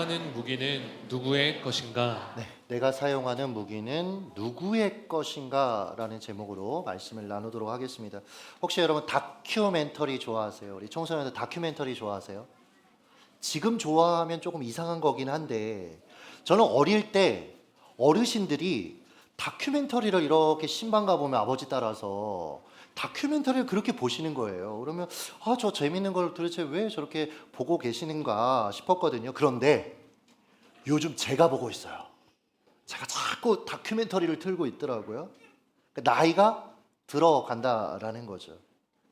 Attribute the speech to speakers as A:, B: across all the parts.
A: 사용하는 무기는 누구의 것인가?
B: 네, 내가 사용하는 무기는 누구의 것인가? 라는 제목으로 말씀을 나누도록 하겠습니다. 혹시 여러분 다큐멘터리 좋아하세요? 우리 청소년들 다큐멘터리 좋아하세요? 지금 좋아하면 조금 이상한 거긴 한데, 저는 어릴 때 어르신들이 다큐멘터리를 이렇게 신방 가보면 아버지 따라서 다큐멘터리를 그렇게 보시는 거예요. 그러면 저 재밌는 걸 도대체 왜 저렇게 보고 계시는가 싶었거든요. 그런데 요즘 제가 보고 있어요. 제가 자꾸 다큐멘터리를 틀고 있더라고요. 나이가 들어간다라는 거죠.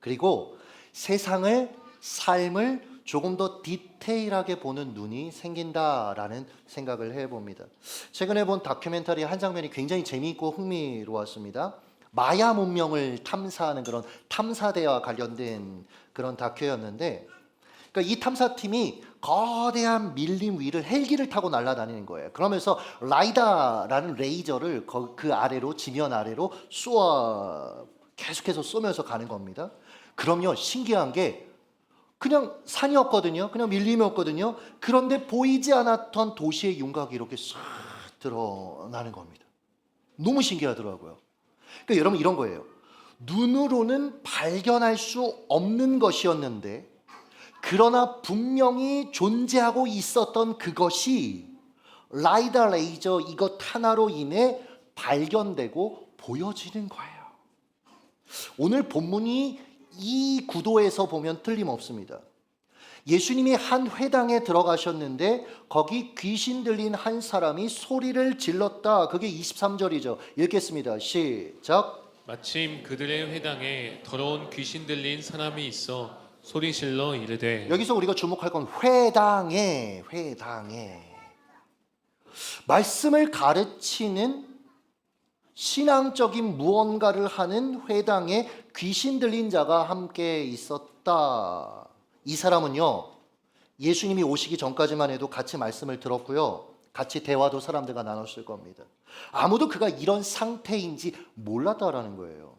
B: 그리고 세상을, 삶을 조금 더 디테일하게 보는 눈이 생긴다라는 생각을 해봅니다. 최근에 본 다큐멘터리 한 장면이 굉장히 재미있고 흥미로웠습니다. 마야 문명을 탐사하는 그런 탐사대와 관련된 그런 다큐였는데, 그러니까 이 탐사팀이 거대한 밀림 위를 헬기를 타고 날아다니는 거예요. 그러면서 라이다라는 레이저를 그 아래로, 지면 아래로 계속해서 쏘면서 가는 겁니다. 그럼요, 신기한 게 그냥 산이었거든요. 그냥 밀림이었거든요. 그런데 보이지 않았던 도시의 윤곽이 이렇게 싹 드러나는 겁니다. 너무 신기하더라고요. 그러니까 여러분 이런 거예요. 눈으로는 발견할 수 없는 것이었는데, 그러나 분명히 존재하고 있었던 그것이 라이다 레이저 이것 하나로 인해 발견되고 보여지는 거예요. 오늘 본문이 이 구도에서 보면 틀림없습니다. 예수님이 한 회당에 들어가셨는데 거기 귀신 들린 한 사람이 소리를 질렀다. 그게 23절이죠. 읽겠습니다. 시작.
A: 마침 그들의 회당에 더러운 귀신 들린 사람이 있어 소리질러 이르되.
B: 여기서 우리가 주목할 건 회당에 말씀을 가르치는 신앙적인 무언가를 하는 회당에 귀신 들린 자가 함께 있었다. 이 사람은요, 예수님이 오시기 전까지만 해도 같이 말씀을 들었고요, 같이 대화도 사람들과 나눴을 겁니다. 아무도 그가 이런 상태인지 몰랐다라는 거예요.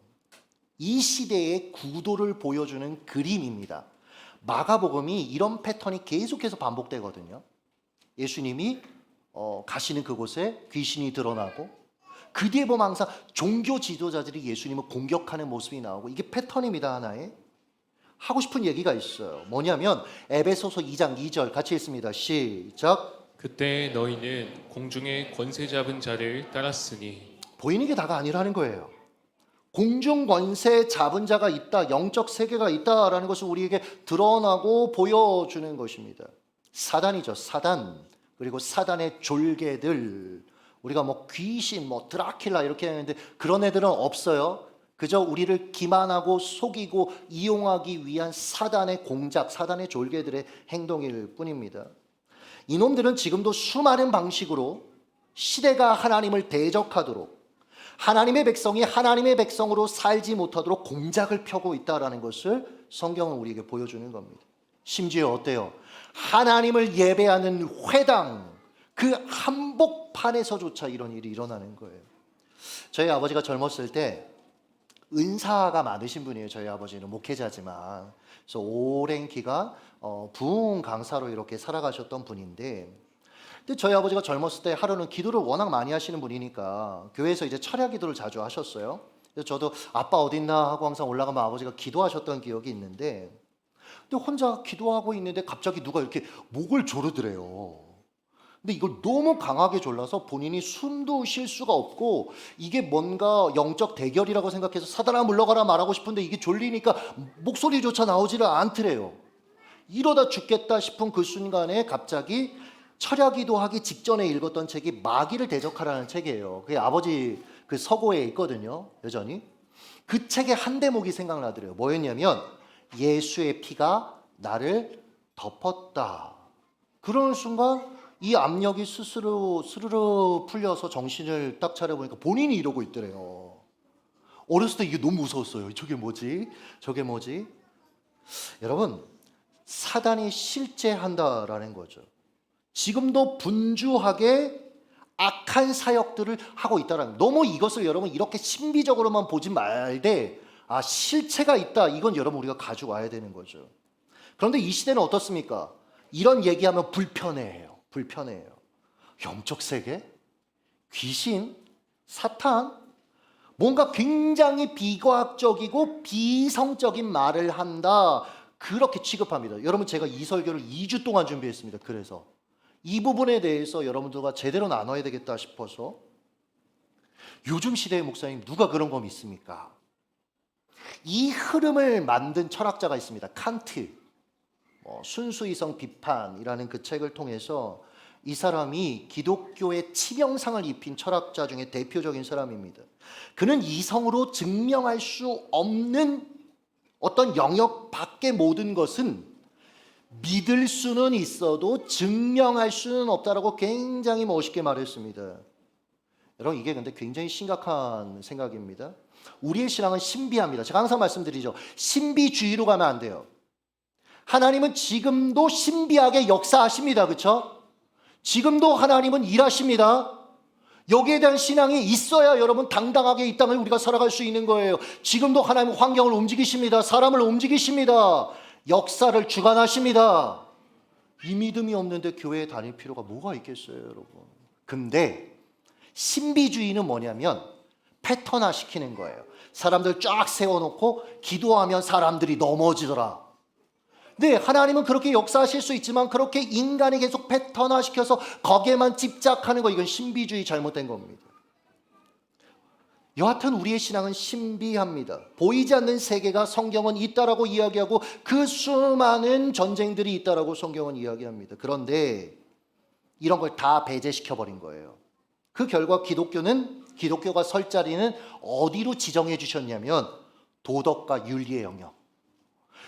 B: 이 시대의 구도를 보여주는 그림입니다. 마가복음이 이런 패턴이 계속해서 반복되거든요. 예수님이 가시는 그곳에 귀신이 드러나고, 그 뒤에 보면 항상 종교 지도자들이 예수님을 공격하는 모습이 나오고, 이게 패턴입니다. 하나의. 하고 싶은 얘기가 있어요. 뭐냐면 에베소서 2장 2절 같이 읽습니다. 시작.
A: 그때 너희는 공중의 권세 잡은 자를 따랐으니.
B: 보이는 게 다가 아니라는 거예요. 공중 권세 잡은 자가 있다, 영적 세계가 있다라는 것을 우리에게 드러나고 보여주는 것입니다. 사단이죠, 사단. 그리고 사단의 졸개들. 우리가 뭐 귀신, 뭐 드라큘라 이렇게 하는데 그런 애들은 없어요. 그저 우리를 기만하고 속이고 이용하기 위한 사단의 공작, 사단의 졸개들의 행동일 뿐입니다. 이놈들은 지금도 수많은 방식으로 시대가 하나님을 대적하도록, 하나님의 백성이 하나님의 백성으로 살지 못하도록 공작을 펴고 있다는 것을 성경은 우리에게 보여주는 겁니다. 심지어 어때요? 하나님을 예배하는 회당, 그 한복판에서조차 이런 일이 일어나는 거예요. 저희 아버지가 젊었을 때 은사가 많으신 분이에요. 저희 아버지는 목회자지만. 그래서 오랜 기간 부흥 강사로 이렇게 살아가셨던 분인데, 근데 저희 아버지가 젊었을 때 하루는 기도를 워낙 많이 하시는 분이니까 교회에서 이제 철야 기도를 자주 하셨어요. 그래서 저도 아빠 어딨나 하고 항상 올라가면 아버지가 기도하셨던 기억이 있는데, 근데 혼자 기도하고 있는데 갑자기 누가 이렇게 목을 조르더래요. 근데 이걸 너무 강하게 졸라서 본인이 숨도 쉴 수가 없고, 이게 뭔가 영적 대결이라고 생각해서 사단아 물러가라 말하고 싶은데 이게 졸리니까 목소리조차 나오지를 않더래요. 이러다 죽겠다 싶은 그 순간에 갑자기 철야기도 하기 직전에 읽었던 책이 마귀를 대적하라는 책이에요. 그게 아버지 그 서고에 있거든요, 여전히. 그 책의 한 대목이 생각나더래요. 뭐였냐면 예수의 피가 나를 덮었다. 그러는 순간 이 압력이 스르르 풀려서 정신을 딱 차려보니까 본인이 이러고 있더래요. 어렸을 때 이게 너무 무서웠어요. 저게 뭐지? 저게 뭐지? 여러분, 사단이 실제한다라는 거죠. 지금도 분주하게 악한 사역들을 하고 있다라는, 너무 이것을 여러분 이렇게 신비적으로만 보지 말되 실체가 있다, 이건 여러분 우리가 가지고 와야 되는 거죠. 그런데 이 시대는 어떻습니까? 이런 얘기하면 불편해해요. 불편해요. 영적 세계? 귀신? 사탄? 뭔가 굉장히 비과학적이고 비성적인 말을 한다. 그렇게 취급합니다. 여러분, 제가 이 설교를 2주 동안 준비했습니다. 그래서 이 부분에 대해서 여러분들과 제대로 나눠야 되겠다 싶어서. 요즘 시대의 목사님, 누가 그런 거 믿습니까? 이 흐름을 만든 철학자가 있습니다. 칸트. 순수이성 비판이라는 그 책을 통해서 이 사람이 기독교의 치명상을 입힌 철학자 중에 대표적인 사람입니다. 그는 이성으로 증명할 수 없는 어떤 영역 밖의 모든 것은 믿을 수는 있어도 증명할 수는 없다라고 굉장히 멋있게 말했습니다. 여러분, 이게 근데 굉장히 심각한 생각입니다. 우리의 신앙은 신비합니다. 제가 항상 말씀드리죠. 신비주의로 가면 안 돼요. 하나님은 지금도 신비하게 역사하십니다. 그렇죠? 지금도 하나님은 일하십니다. 여기에 대한 신앙이 있어야 여러분 당당하게 이 땅을 우리가 살아갈 수 있는 거예요. 지금도 하나님은 환경을 움직이십니다. 사람을 움직이십니다. 역사를 주관하십니다. 이 믿음이 없는데 교회에 다닐 필요가 뭐가 있겠어요, 여러분. 근데 신비주의는 뭐냐면 패턴화 시키는 거예요. 사람들 쫙 세워놓고 기도하면 사람들이 넘어지더라. 네, 하나님은 그렇게 역사하실 수 있지만 그렇게 인간이 계속 패턴화 시켜서 거기에만 집착하는 거, 이건 신비주의 잘못된 겁니다. 여하튼 우리의 신앙은 신비합니다. 보이지 않는 세계가 성경은 있다라고 이야기하고 그 수많은 전쟁들이 있다라고 성경은 이야기합니다. 그런데 이런 걸 다 배제시켜버린 거예요. 그 결과 기독교가 설 자리는 어디로 지정해 주셨냐면 도덕과 윤리의 영역.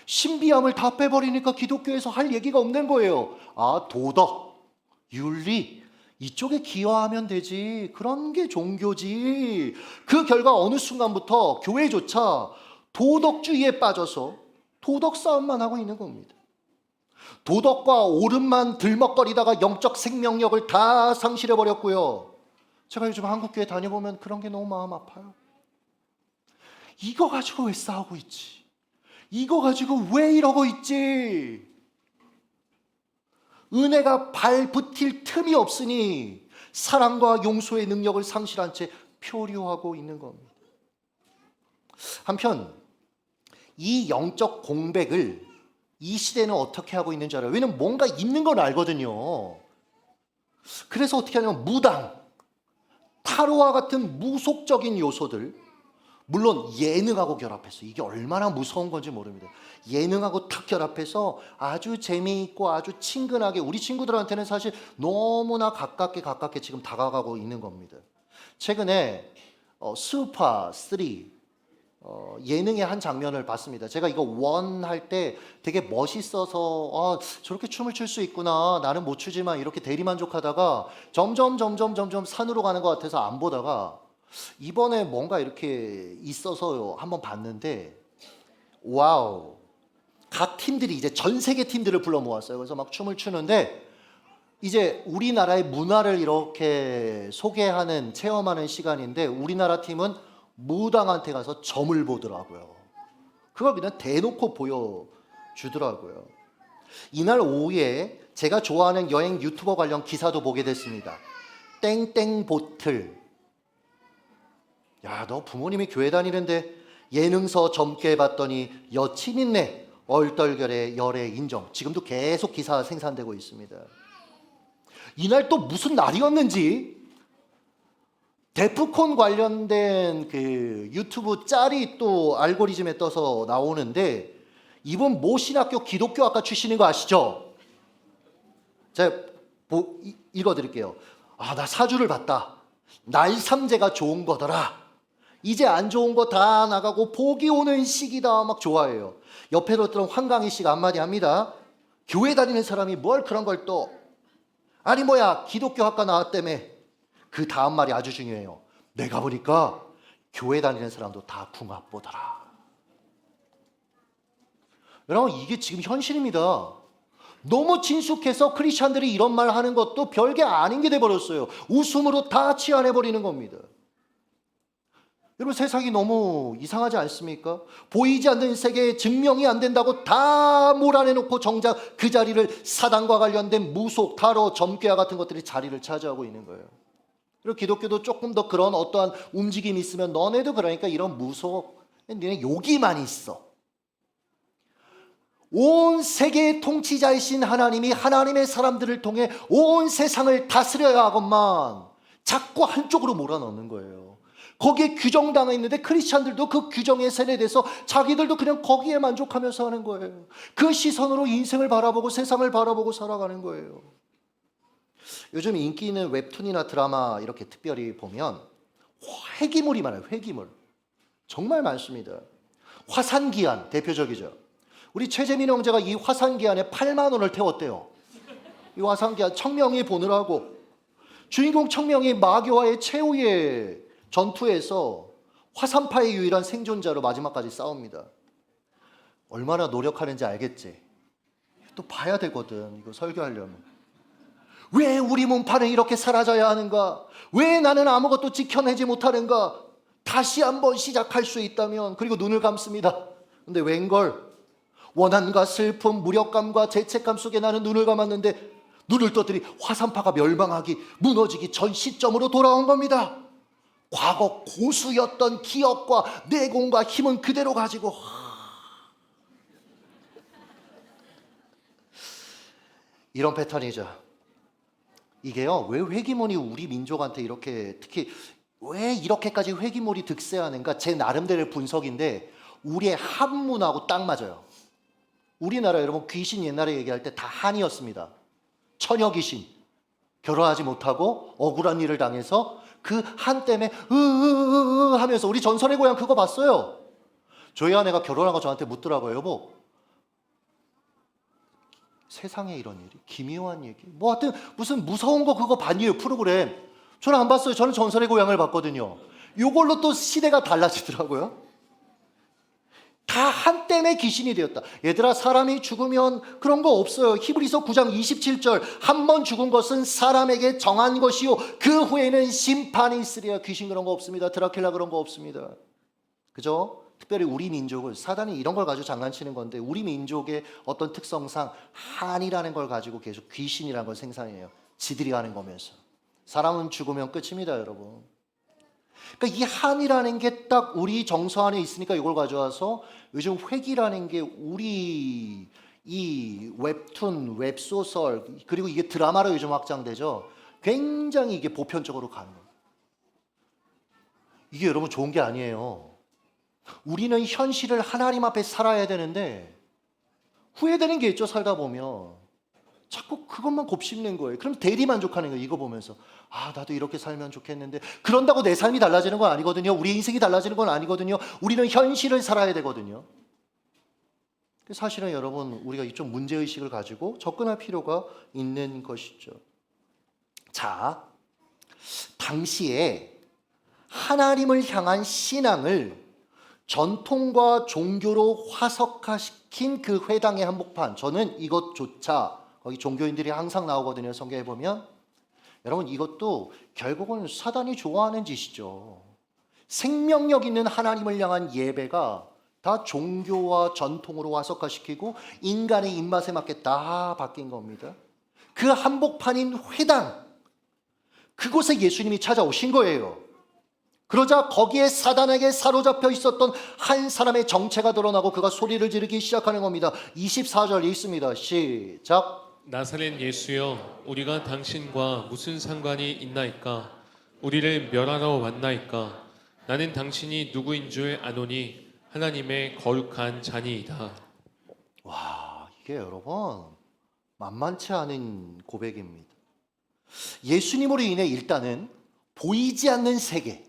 B: 신비함을 다 빼버리니까 기독교에서 할 얘기가 없는 거예요. 아, 도덕, 윤리 이쪽에 기여하면 되지. 그런 게 종교지. 그 결과 어느 순간부터 교회조차 도덕주의에 빠져서 도덕 싸움만 하고 있는 겁니다. 도덕과 옳음만 들먹거리다가 영적 생명력을 다 상실해버렸고요. 제가 요즘 한국교회 다녀보면 그런 게 너무 마음 아파요. 이거 가지고 왜 싸우고 있지? 이거 가지고 왜 이러고 있지? 은혜가 발붙일 틈이 없으니 사랑과 용서의 능력을 상실한 채 표류하고 있는 겁니다. 한편 이 영적 공백을 이 시대는 어떻게 하고 있는 줄 알아요? 왜냐면 뭔가 있는 건 알거든요. 그래서 어떻게 하냐면 무당, 타로와 같은 무속적인 요소들, 물론 예능하고 결합해서, 이게 얼마나 무서운 건지 모릅니다. 예능하고 탁 결합해서 아주 재미있고 아주 친근하게 우리 친구들한테는 사실 너무나 가깝게 지금 다가가고 있는 겁니다. 최근에 스우파 3 예능의 한 장면을 봤습니다. 제가 이거 원 할 때 되게 멋있어서 저렇게 춤을 출 수 있구나, 나는 못 추지만 이렇게 대리만족하다가 점점 산으로 가는 것 같아서 안 보다가 이번에 뭔가 이렇게 있어서 한번 봤는데, 와우, 각 팀들이 이제 전 세계 팀들을 불러 모았어요. 그래서 막 춤을 추는데 이제 우리나라의 문화를 이렇게 소개하는, 체험하는 시간인데 우리나라 팀은 무당한테 가서 점을 보더라고요. 그걸 그냥 대놓고 보여주더라고요. 이날 오후에 제가 좋아하는 여행 유튜버 관련 기사도 보게 됐습니다. 땡땡보틀. 야, 너 부모님이 교회 다니는데 예능서 젊게 봤더니 여친 있네. 얼떨결에 열애 인정. 지금도 계속 기사 생산되고 있습니다. 이날 또 무슨 날이었는지 데프콘 관련된 그 유튜브 짤이 또 알고리즘에 떠서 나오는데, 이분 모 신학교 기독교학과 출신인 거 아시죠? 제가 읽어드릴게요. 나 사주를 봤다. 날삼재가 좋은 거더라. 이제 안 좋은 거 다 나가고 복이 오는 시기다. 막 좋아해요. 옆에 들었던 황강희 씨가 한마디 합니다. 교회 다니는 사람이 뭘 그런 걸 또, 아니 뭐야 기독교 학과 나왔다며. 그 다음 말이 아주 중요해요. 내가 보니까 교회 다니는 사람도 다 궁합 보더라. 여러분, 이게 지금 현실입니다. 너무 친숙해서 크리스찬들이 이런 말 하는 것도 별게 아닌 게 돼버렸어요. 웃음으로 다 치환해버리는 겁니다. 여러분 세상이 너무 이상하지 않습니까? 보이지 않는 세계에 증명이 안 된다고 다 몰아내놓고 정작 그 자리를 사단과 관련된 무속, 타로, 점괘와 같은 것들이 자리를 차지하고 있는 거예요. 그리고 기독교도 조금 더 그런 어떠한 움직임이 있으면 너네도 그러니까 이런 무속, 너네 여기만 있어. 온 세계의 통치자이신 하나님이 하나님의 사람들을 통해 온 세상을 다스려야 하건만 자꾸 한쪽으로 몰아넣는 거예요. 거기에 규정당해 있는데 크리스찬들도 그 규정에 세뇌돼서 자기들도 그냥 거기에 만족하면서 하는 거예요. 그 시선으로 인생을 바라보고 세상을 바라보고 살아가는 거예요. 요즘 인기 있는 웹툰이나 드라마 이렇게 특별히 보면 회기물이 많아요. 회기물. 정말 많습니다. 화산기한 대표적이죠. 우리 최재민 형제가 이 화산기한에 8만 원을 태웠대요. 이 화산기한 청명이 보느라고. 주인공 청명이 마교와의 최후의 전투에서 화산파의 유일한 생존자로 마지막까지 싸웁니다. 얼마나 노력하는지 알겠지? 또 봐야 되거든, 이거 설교하려면. 왜 우리 문파는 이렇게 사라져야 하는가? 왜 나는 아무것도 지켜내지 못하는가? 다시 한번 시작할 수 있다면. 그리고 눈을 감습니다. 근데 웬걸? 원한과 슬픔, 무력감과 죄책감 속에 나는 눈을 감았는데 눈을 떠더니 화산파가 멸망하기, 무너지기 전 시점으로 돌아온 겁니다. 과거 고수였던 기억과 내공과 힘은 그대로 가지고 이런 패턴이죠. 이게요, 왜 회기문이 우리 민족한테 이렇게, 특히 왜 이렇게까지 회기물이 득세하는가? 제 나름대로의 분석인데 우리의 한문하고 딱 맞아요. 우리나라 여러분 귀신 옛날에 얘기할 때 다 한이었습니다. 처녀 귀신, 결혼하지 못하고 억울한 일을 당해서 그 한 때문에 하면서, 우리 전설의 고향 그거 봤어요. 저희 아내가 결혼하고 저한테 묻더라고요. 여보, 세상에 이런 일이? 기묘한 얘기? 뭐 하여튼 무슨 무서운 거 그거 봤니요 프로그램. 저는 안 봤어요. 저는 전설의 고향을 봤거든요. 이걸로 또 시대가 달라지더라고요. 다 한때의 귀신이 되었다. 얘들아, 사람이 죽으면 그런 거 없어요. 히브리서 9장 27절, 한 번 죽은 것은 사람에게 정한 것이요 그 후에는 심판이 있으리라. 귀신 그런 거 없습니다. 드라큘라 그런 거 없습니다. 그죠? 특별히 우리 민족은 사단이 이런 걸 가지고 장난치는 건데, 우리 민족의 어떤 특성상 한이라는 걸 가지고 계속 귀신이라는 걸 생산해요. 지들이 하는 거면서. 사람은 죽으면 끝입니다, 여러분. 그러니까 이 한이라는 게 딱 우리 정서 안에 있으니까 이걸 가져와서 요즘 회기라는 게 우리 이 웹툰, 웹소설, 그리고 이게 드라마로 요즘 확장되죠. 굉장히 이게 보편적으로 가는 거예요. 이게 여러분 좋은 게 아니에요. 우리는 현실을 하나님 앞에 살아야 되는데 후회되는 게 있죠. 살다 보면 자꾸 그것만 곱씹는 거예요. 그럼 대리만족하는 거예요. 이거 보면서 나도 이렇게 살면 좋겠는데. 그런다고 내 삶이 달라지는 건 아니거든요. 우리 인생이 달라지는 건 아니거든요. 우리는 현실을 살아야 되거든요. 사실은 여러분, 우리가 좀 문제의식을 가지고 접근할 필요가 있는 것이죠. 자, 당시에 하나님을 향한 신앙을 전통과 종교로 화석화시킨 그 회당의 한복판, 저는 이것조차, 거기 종교인들이 항상 나오거든요. 성경에 보면. 여러분, 이것도 결국은 사단이 좋아하는 짓이죠. 생명력 있는 하나님을 향한 예배가 다 종교와 전통으로 화석화시키고 인간의 입맛에 맞게 다 바뀐 겁니다. 그 한복판인 회당, 그곳에 예수님이 찾아오신 거예요. 그러자 거기에 사단에게 사로잡혀 있었던 한 사람의 정체가 드러나고 그가 소리를 지르기 시작하는 겁니다. 24절 읽습니다. 시작.
A: 나사렛 예수여, 우리가 당신과 무슨 상관이 있나이까? 우리를 멸하러 왔나이까? 나는 당신이 누구인 줄 아노니 하나님의 거룩한 자니이다.
B: 와, 이게 여러분 만만치 않은 고백입니다. 예수님으로 인해 일단은 보이지 않는 세계,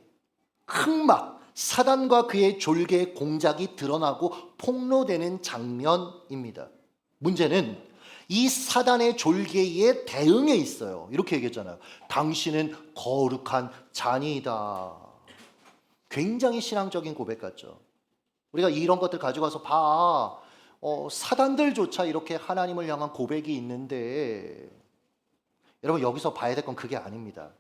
B: 흑막, 사단과 그의 졸개 공작이 드러나고 폭로되는 장면입니다. 문제는 이 사단의 졸개에 대응해 있어요. 이렇게 얘기했잖아요. 당신은 거룩한 자니이다. 굉장히 신앙적인 고백 같죠. 우리가 이런 것들 가지고 와서 봐. 사단들조차 이렇게 하나님을 향한 고백이 있는데, 여러분 여기서 봐야 될 건 그게 아닙니다.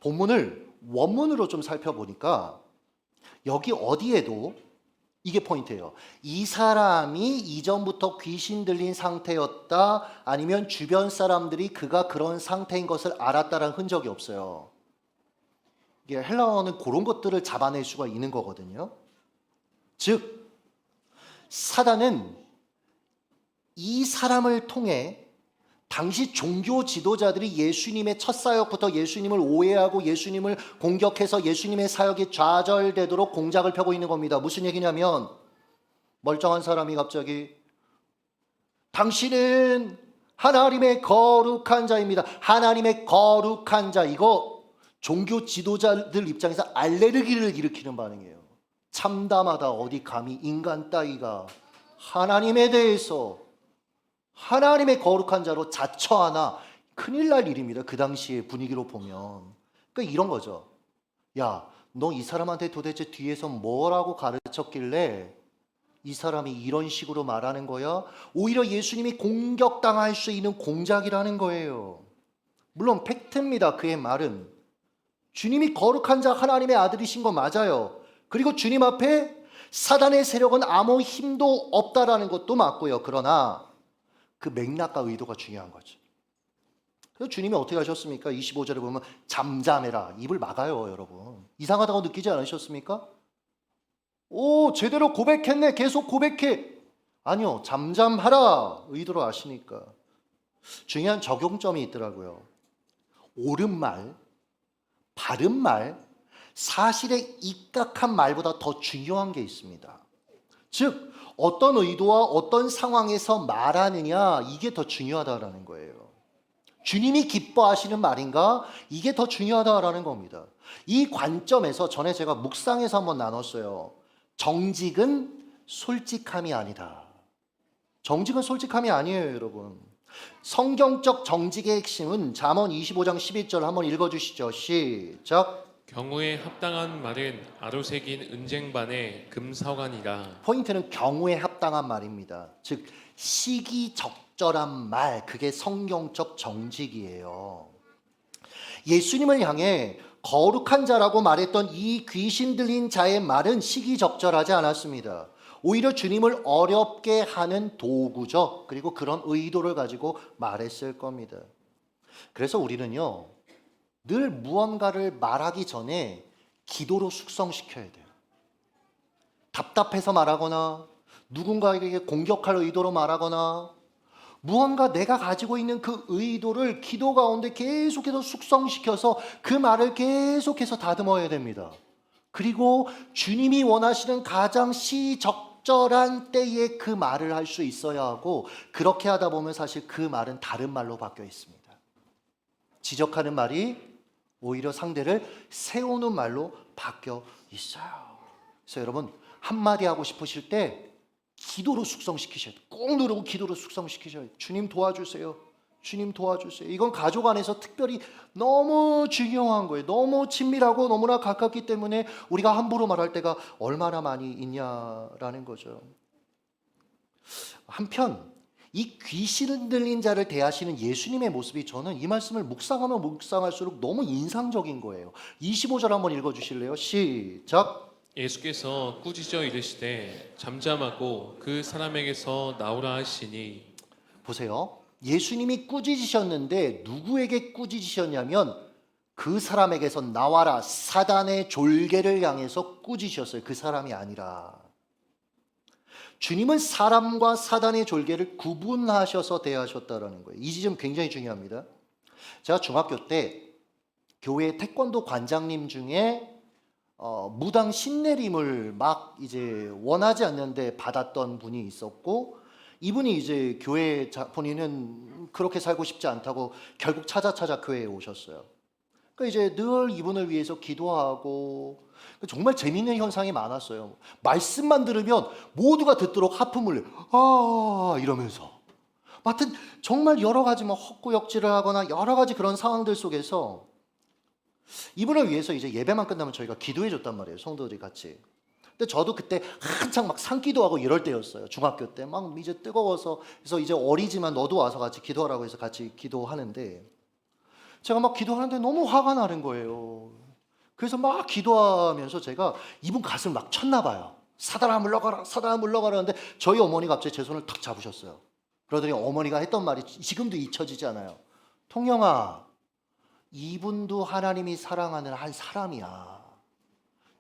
B: 본문을 원문으로 좀 살펴보니까 여기 어디에도 이게 포인트예요. 이 사람이 이전부터 귀신 들린 상태였다, 아니면 주변 사람들이 그가 그런 상태인 것을 알았다라는 흔적이 없어요. 이게 헬라어는 그런 것들을 잡아낼 수가 있는 거거든요. 즉 사단은 이 사람을 통해 당시 종교 지도자들이 예수님의 첫 사역부터 예수님을 오해하고 예수님을 공격해서 예수님의 사역이 좌절되도록 공작을 펴고 있는 겁니다. 무슨 얘기냐면 멀쩡한 사람이 갑자기 당신은 하나님의 거룩한 자입니다. 하나님의 거룩한 자. 이거 종교 지도자들 입장에서 알레르기를 일으키는 반응이에요. 참담하다. 어디 감히 인간 따위가 하나님에 대해서 하나님의 거룩한 자로 자처하나. 큰일 날 일입니다. 그 당시의 분위기로 보면. 그러니까 이런 거죠. 야, 너 이 사람한테 도대체 뒤에서 뭐라고 가르쳤길래 이 사람이 이런 식으로 말하는 거야? 오히려 예수님이 공격당할 수 있는 공작이라는 거예요. 물론 팩트입니다. 그의 말은. 주님이 거룩한 자 하나님의 아들이신 거 맞아요. 그리고 주님 앞에 사단의 세력은 아무 힘도 없다라는 것도 맞고요. 그러나 그 맥락과 의도가 중요한 거죠. 그래서 주님이 어떻게 하셨습니까? 25절에 보면 잠잠해라. 입을 막아요, 여러분. 이상하다고 느끼지 않으셨습니까? 오, 제대로 고백했네. 계속 고백해. 아니요, 잠잠하라. 의도를 아시니까. 중요한 적용점이 있더라고요. 옳은 말, 바른 말, 사실에 입각한 말보다 더 중요한 게 있습니다. 즉 어떤 의도와 어떤 상황에서 말하느냐, 이게 더 중요하다라는 거예요. 주님이 기뻐하시는 말인가? 이게 더 중요하다라는 겁니다. 이 관점에서 전에 제가 묵상에서 한번 나눴어요. 정직은 솔직함이 아니다. 정직은 솔직함이 아니에요, 여러분. 성경적 정직의 핵심은 잠언 25장 11절 한번 읽어주시죠. 시작.
A: 경우에 합당한 말은 아로새긴 은쟁반의 금사관이라.
B: 포인트는 경우에 합당한 말입니다. 즉 시기적절한 말, 그게 성경적 정직이에요. 예수님을 향해 거룩한 자라고 말했던 이 귀신 들린 자의 말은 시기적절하지 않았습니다. 오히려 주님을 어렵게 하는 도구죠. 그리고 그런 의도를 가지고 말했을 겁니다. 그래서 우리는요, 늘 무언가를 말하기 전에 기도로 숙성시켜야 돼요. 답답해서 말하거나 누군가에게 공격할 의도로 말하거나 무언가 내가 가지고 있는 그 의도를 기도 가운데 계속해서 숙성시켜서 그 말을 계속해서 다듬어야 됩니다. 그리고 주님이 원하시는 가장 시적절한 때에 그 말을 할 수 있어야 하고, 그렇게 하다 보면 사실 그 말은 다른 말로 바뀌어 있습니다. 지적하는 말이 오히려 상대를 세우는 말로 바뀌어 있어요. 그래서 여러분, 한마디 하고 싶으실 때 기도로 숙성시키셔야 돼요. 꼭 누르고 기도로 숙성시키셔야 돼요. 주님 도와주세요. 주님 도와주세요. 이건 가족 안에서 특별히 너무 중요한 거예요. 너무 친밀하고 너무나 가깝기 때문에 우리가 함부로 말할 때가 얼마나 많이 있냐라는 거죠. 한편 이 귀신 들린 자를 대하시는 예수님의 모습이 저는 이 말씀을 묵상하면 묵상할수록 너무 인상적인 거예요. 25절 한번 읽어주실래요? 시작.
A: 예수께서 꾸짖어 이르시되 잠잠하고 그 사람에게서 나오라 하시니.
B: 보세요. 예수님이 꾸짖으셨는데 누구에게 꾸짖으셨냐면 그 사람에게서 나와라, 사단의 졸개를 향해서 꾸짖으셨어요. 그 사람이 아니라. 주님은 사람과 사단의 졸개를 구분하셔서 대하셨다라는 거예요. 이 지점 굉장히 중요합니다. 제가 중학교 때 교회 태권도 관장님 중에 무당 신내림을 막 이제 원하지 않는데 받았던 분이 있었고, 이분이 이제 교회 본인은 그렇게 살고 싶지 않다고 결국 찾아 교회에 오셨어요. 그러니까 이제 늘 이분을 위해서 기도하고, 정말 재미있는 현상이 많았어요. 말씀만 들으면 모두가 듣도록 하품을 이러면서, 하여튼 정말 여러 가지 뭐 헛구역질을 하거나 여러 가지 그런 상황들 속에서 이분을 위해서 이제 예배만 끝나면 저희가 기도해 줬단 말이에요, 성도들이 같이. 근데 저도 그때 한창 막 산기도하고 이럴 때였어요. 중학교 때 막 이제 뜨거워서, 그래서 이제 어리지만 너도 와서 같이 기도하라고 해서 같이 기도하는데, 제가 막 기도하는데 너무 화가 나는 거예요. 그래서 막 기도하면서 제가 이분 가슴을 막 쳤나 봐요. 사단아 물러가라, 사단아 물러가라 하는데 저희 어머니가 갑자기 제 손을 탁 잡으셨어요. 그러더니 어머니가 했던 말이 지금도 잊혀지지 않아요. 통영아, 이분도 하나님이 사랑하는 한 사람이야.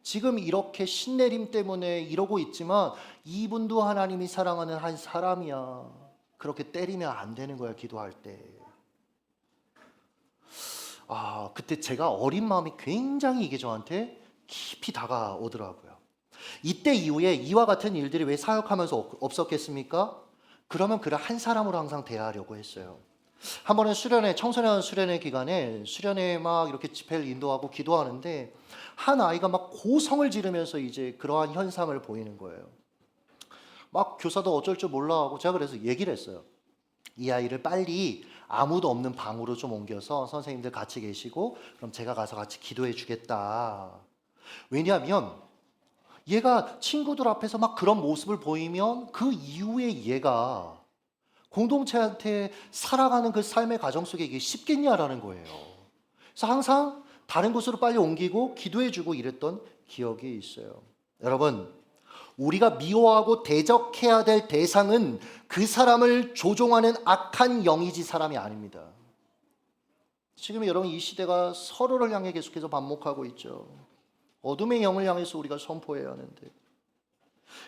B: 지금 이렇게 신내림 때문에 이러고 있지만 이분도 하나님이 사랑하는 한 사람이야. 그렇게 때리면 안 되는 거야, 기도할 때. 그때 제가 어린 마음이 굉장히 이게 저한테 깊이 다가오더라고요. 이때 이후에 이와 같은 일들이 왜 사역하면서 없었겠습니까? 그러면 그를 한 사람으로 항상 대하려고 했어요. 한 번은 청소년 수련회 기간에 수련회에 막 이렇게 집회를 인도하고 기도하는데 한 아이가 막 고성을 지르면서 이제 그러한 현상을 보이는 거예요. 막 교사도 어쩔 줄 몰라 하고 제가 그래서 얘기를 했어요. 이 아이를 빨리 아무도 없는 방으로 좀 옮겨서 선생님들 같이 계시고 그럼 제가 가서 같이 기도해 주겠다. 왜냐하면 얘가 친구들 앞에서 막 그런 모습을 보이면 그 이후에 얘가 공동체한테 살아가는 그 삶의 과정 속에 이게 쉽겠냐라는 거예요. 그래서 항상 다른 곳으로 빨리 옮기고 기도해주고 이랬던 기억이 있어요. 여러분, 우리가 미워하고 대적해야 될 대상은 그 사람을 조종하는 악한 영이지 사람이 아닙니다. 지금 여러분 이 시대가 서로를 향해 계속해서 반목하고 있죠. 어둠의 영을 향해서 우리가 선포해야 하는데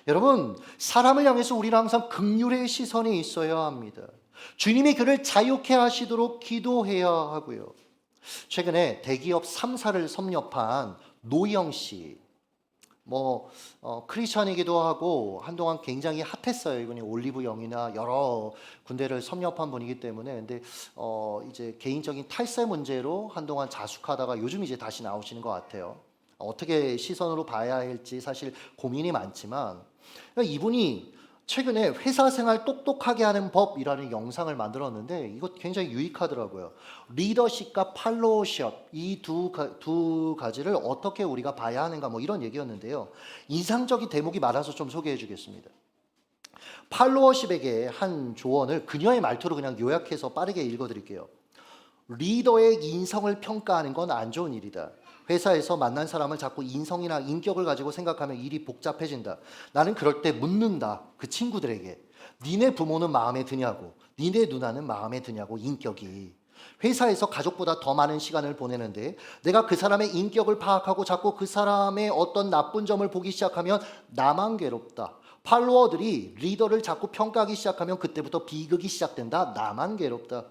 B: 여러분, 사람을 향해서 우리는 항상 긍휼의 시선이 있어야 합니다. 주님이 그를 자유케 하시도록 기도해야 하고요. 최근에 대기업 3사를 섭렵한 노영 씨, 크리스천이기도 하고 한동안 굉장히 핫했어요. 이분이 올리브 영이나 여러 군데를 섭렵한 분이기 때문에. 근데 이제 개인적인 탈세 문제로 한동안 자숙하다가 요즘 이제 다시 나오시는 것 같아요. 어떻게 시선으로 봐야 할지 사실 고민이 많지만 그러니까 이분이 최근에 회사 생활 똑똑하게 하는 법이라는 영상을 만들었는데 이거 굉장히 유익하더라고요. 리더십과 팔로워십 이 두 가지를 어떻게 우리가 봐야 하는가 이런 얘기였는데요. 인상적인 대목이 많아서 좀 소개해 주겠습니다. 팔로워십에게 한 조언을 그녀의 말투로 그냥 요약해서 빠르게 읽어드릴게요. 리더의 인성을 평가하는 건 안 좋은 일이다. 회사에서 만난 사람을 자꾸 인성이나 인격을 가지고 생각하면 일이 복잡해진다. 나는 그럴 때 묻는다. 그 친구들에게. 니네 부모는 마음에 드냐고. 니네 누나는 마음에 드냐고 인격이. 회사에서 가족보다 더 많은 시간을 보내는데 내가 그 사람의 인격을 파악하고 자꾸 그 사람의 어떤 나쁜 점을 보기 시작하면 나만 괴롭다. 팔로워들이 리더를 자꾸 평가하기 시작하면 그때부터 비극이 시작된다. 나만 괴롭다.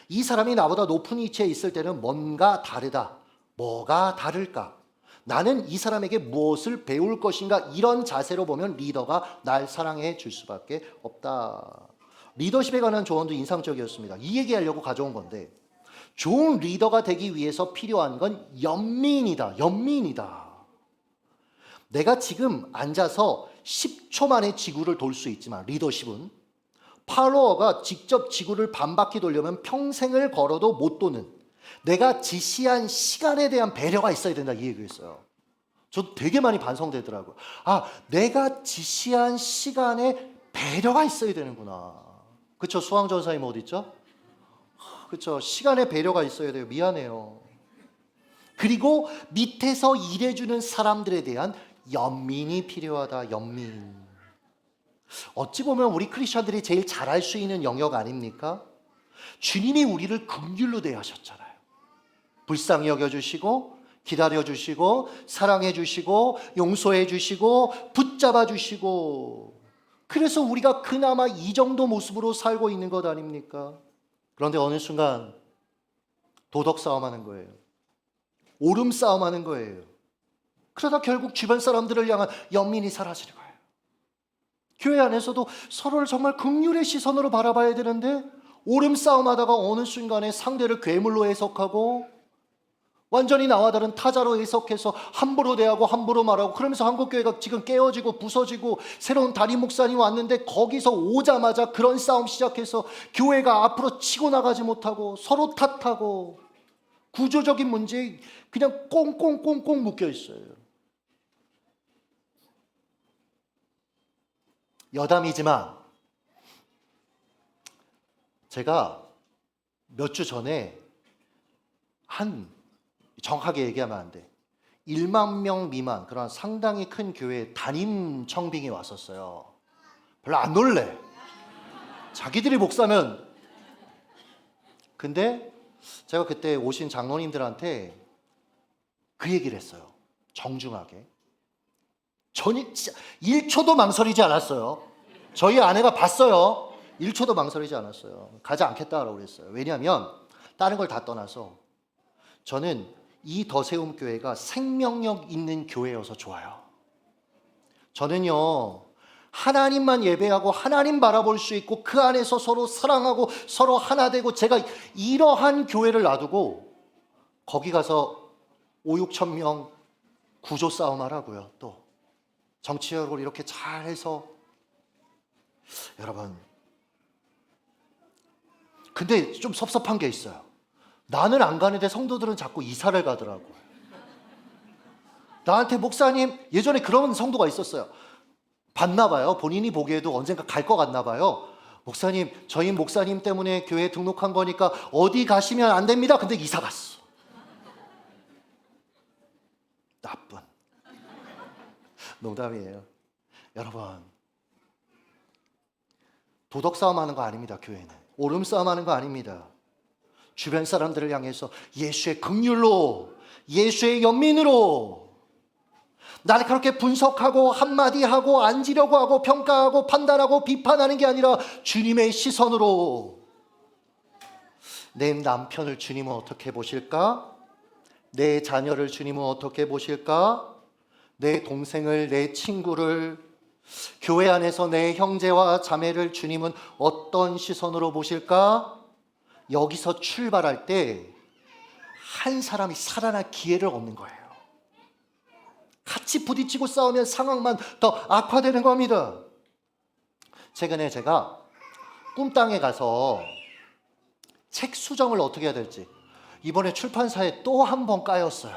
B: 이 사람이 나보다 높은 위치에 있을 때는 뭔가 다르다. 뭐가 다를까? 나는 이 사람에게 무엇을 배울 것인가? 이런 자세로 보면 리더가 날 사랑해 줄 수밖에 없다. 리더십에 관한 조언도 인상적이었습니다. 이 얘기하려고 가져온 건데 좋은 리더가 되기 위해서 필요한 건 연민이다. 연민이다. 내가 지금 앉아서 10초 만에 지구를 돌 수 있지만 리더십은 팔로워가 직접 지구를 반바퀴 돌려면 평생을 걸어도 못 도는 내가 지시한 시간에 대한 배려가 있어야 된다 이 얘기였어요. 저 되게 많이 반성되더라고요. 내가 지시한 시간에 배려가 있어야 되는구나. 그쵸? 수왕전사님 어디 있죠? 그쵸? 시간에 배려가 있어야 돼요. 미안해요. 그리고 밑에서 일해주는 사람들에 대한 연민이 필요하다. 연민. 어찌 보면 우리 크리스천들이 제일 잘할 수 있는 영역 아닙니까? 주님이 우리를 긍휼로 대하셨잖아요. 불쌍히 여겨주시고 기다려주시고 사랑해주시고 용서해주시고 붙잡아주시고 그래서 우리가 그나마 이 정도 모습으로 살고 있는 것 아닙니까? 그런데 어느 순간 도덕 싸움하는 거예요. 옳음 싸움하는 거예요. 그러다 결국 주변 사람들을 향한 연민이 사라지는 거예요. 교회 안에서도 서로를 정말 긍휼의 시선으로 바라봐야 되는데 옳음 싸움하다가 어느 순간에 상대를 괴물로 해석하고 완전히 나와 다른 타자로 해석해서 함부로 대하고 함부로 말하고 그러면서 한국교회가 지금 깨어지고 부서지고 새로운 담임 목사님 왔는데 거기서 오자마자 그런 싸움 시작해서 교회가 앞으로 치고 나가지 못하고 서로 탓하고 구조적인 문제에 그냥 꽁꽁꽁꽁 묶여 있어요. 여담이지만 제가 몇 주 전에 정확하게 얘기하면 안 돼. 1만 명 미만 그런 상당히 큰 교회에 담임 청빙이 왔었어요. 별로 안 놀래. 자기들이 목사면. 근데 제가 그때 오신 장로님들한테 그 얘기를 했어요. 정중하게. 전혀 1초도 망설이지 않았어요. 저희 아내가 봤어요. 1초도 망설이지 않았어요. 가지 않겠다라고 그랬어요. 왜냐하면 다른 걸 다 떠나서 저는 이 더세움 교회가 생명력 있는 교회여서 좋아요. 저는요, 하나님만 예배하고 하나님 바라볼 수 있고 그 안에서 서로 사랑하고 서로 하나 되고, 제가 이러한 교회를 놔두고 거기 가서 5, 6천 명 구조 싸움 하라고요. 또 정치적으로 이렇게 잘해서. 여러분, 근데 좀 섭섭한 게 있어요. 나는 안 가는데 성도들은 자꾸 이사를 가더라고요. 나한테 목사님, 예전에 그런 성도가 있었어요. 봤나 봐요. 본인이 보기에도 언젠가 갈 것 같나 봐요. 목사님, 저희 목사님 때문에 교회에 등록한 거니까 어디 가시면 안 됩니다. 근데 이사 갔어. 나쁜. 농담이에요. 여러분, 도덕 싸움 하는 거 아닙니다. 교회는 오름 싸움 하는 거 아닙니다. 주변 사람들을 향해서 예수의 긍휼로, 예수의 연민으로, 날카롭게 분석하고 한마디 하고 앉으려고 하고 평가하고 판단하고 비판하는 게 아니라 주님의 시선으로. 내 남편을 주님은 어떻게 보실까? 내 자녀를 주님은 어떻게 보실까? 내 동생을, 내 친구를, 교회 안에서 내 형제와 자매를 주님은 어떤 시선으로 보실까? 여기서 출발할 때 한 사람이 살아날 기회를 얻는 거예요. 같이 부딪히고 싸우면 상황만 더 악화되는 겁니다. 최근에 제가 꿈땅에 가서 책 수정을 어떻게 해야 될지 이번에 출판사에 또 한 번 까였어요.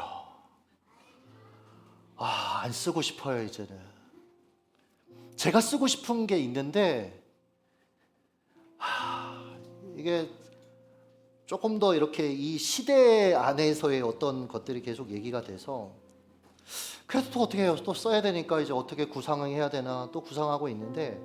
B: 안 쓰고 싶어요. 이제는 제가 쓰고 싶은 게 있는데 이게 조금 더 이렇게 이 시대 안에서의 어떤 것들이 계속 얘기가 돼서, 그래도 또 어떻게 해요? 또 써야 되니까 이제 어떻게 구상해야 되나 또 구상하고 있는데,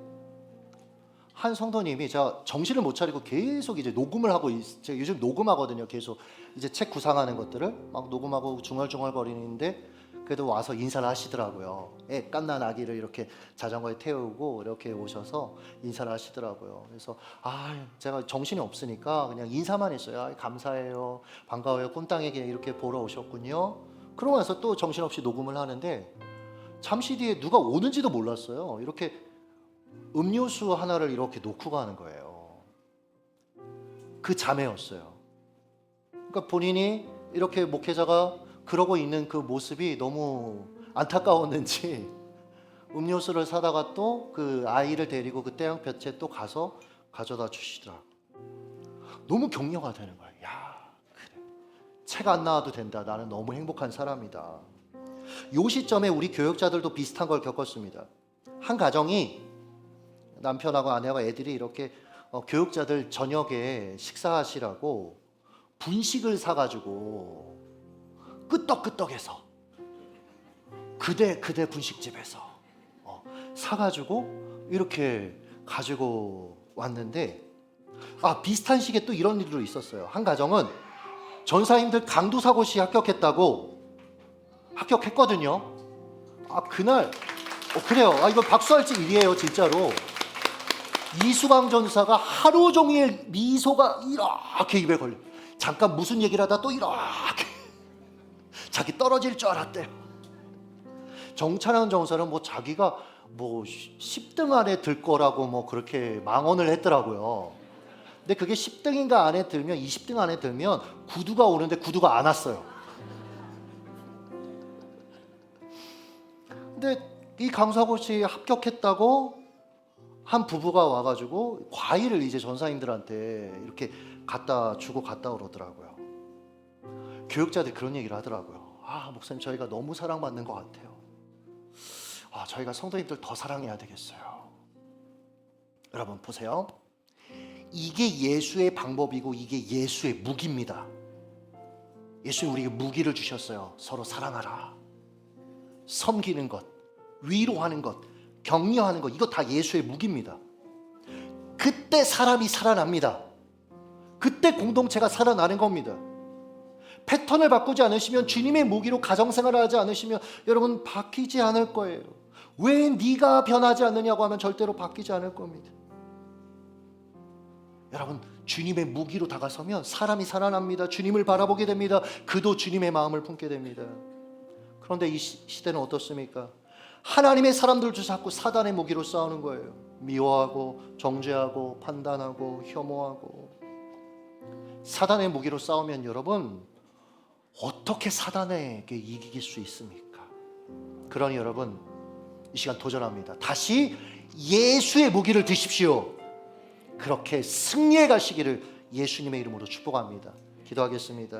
B: 한 성도님이, 제가 정신을 못 차리고 계속 이제 녹음을 하고 제가 요즘 녹음하거든요. 계속 이제 책 구상하는 것들을 막 녹음하고 중얼중얼 거리는데 그래도 와서 인사를 하시더라고요. 갓난 아기를 이렇게 자전거에 태우고 이렇게 오셔서 인사를 하시더라고요. 그래서 제가 정신이 없으니까 그냥 인사만 했어요. 감사해요, 반가워요, 꿈땅에게 이렇게 보러 오셨군요. 그러고 나서 또 정신없이 녹음을 하는데 잠시 뒤에 누가 오는지도 몰랐어요. 이렇게 음료수 하나를 이렇게 놓고 가는 거예요. 그 자매였어요. 그러니까 본인이 이렇게 목회자가 그러고 있는 그 모습이 너무 안타까웠는지 음료수를 사다가 또 그 아이를 데리고 그 태양볕에 또 가서 가져다 주시더라. 너무 격려가 되는 거예요. 야, 그래, 책 안 나와도 된다. 나는 너무 행복한 사람이다. 요 시점에 우리 교역자들도 비슷한 걸 겪었습니다. 한 가정이, 남편하고 아내와 애들이 이렇게 교역자들 저녁에 식사하시라고 분식을 사가지고 끄떡끄떡해서 그대 분식집에서 사가지고 이렇게 가지고 왔는데, 비슷한 시기에 또 이런 일도 있었어요. 한 가정은 전사님들 강도사고시 합격했거든요. 그날 그래요. 이거 박수할 일이에요, 진짜로. 이수강 전사가 하루 종일 미소가 이렇게 입에 걸려. 잠깐 무슨 얘기를 하다 또 이렇게 자기 떨어질 줄 알았대요. 정찬환 전사는 자기가 10등 안에 들 거라고 그렇게 망언을 했더라고요. 근데 그게 10등인가 안에 들면, 20등 안에 들면 구두가 오는데 구두가 안 왔어요. 근데 이 강사고시 합격했다고 한 부부가 와가지고 과일을 이제 전사님들한테 이렇게 갖다 주고 갔다 그러더라고요. 교육자들이 그런 얘기를 하더라고요. 목사님, 저희가 너무 사랑받는 것 같아요. 저희가 성도님들 더 사랑해야 되겠어요. 여러분 보세요. 이게 예수의 방법이고 이게 예수의 무기입니다. 예수님 우리에게 무기를 주셨어요. 서로 사랑하라. 섬기는 것, 위로하는 것, 격려하는 것, 이거 다 예수의 무기입니다. 그때 사람이 살아납니다. 그때 공동체가 살아나는 겁니다. 패턴을 바꾸지 않으시면, 주님의 무기로 가정생활을 하지 않으시면 여러분 바뀌지 않을 거예요. 왜 네가 변하지 않느냐고 하면 절대로 바뀌지 않을 겁니다. 여러분, 주님의 무기로 다가서면 사람이 살아납니다. 주님을 바라보게 됩니다. 그도 주님의 마음을 품게 됩니다. 그런데 이 시대는 어떻습니까? 하나님의 사람들도 자꾸 사단의 무기로 싸우는 거예요. 미워하고 정죄하고 판단하고 혐오하고. 사단의 무기로 싸우면 여러분 어떻게 사단에게 이길 수 있습니까? 그러니 여러분 이 시간 도전합니다. 다시 예수의 무기를 드십시오. 그렇게 승리해 가시기를 예수님의 이름으로 축복합니다. 기도하겠습니다.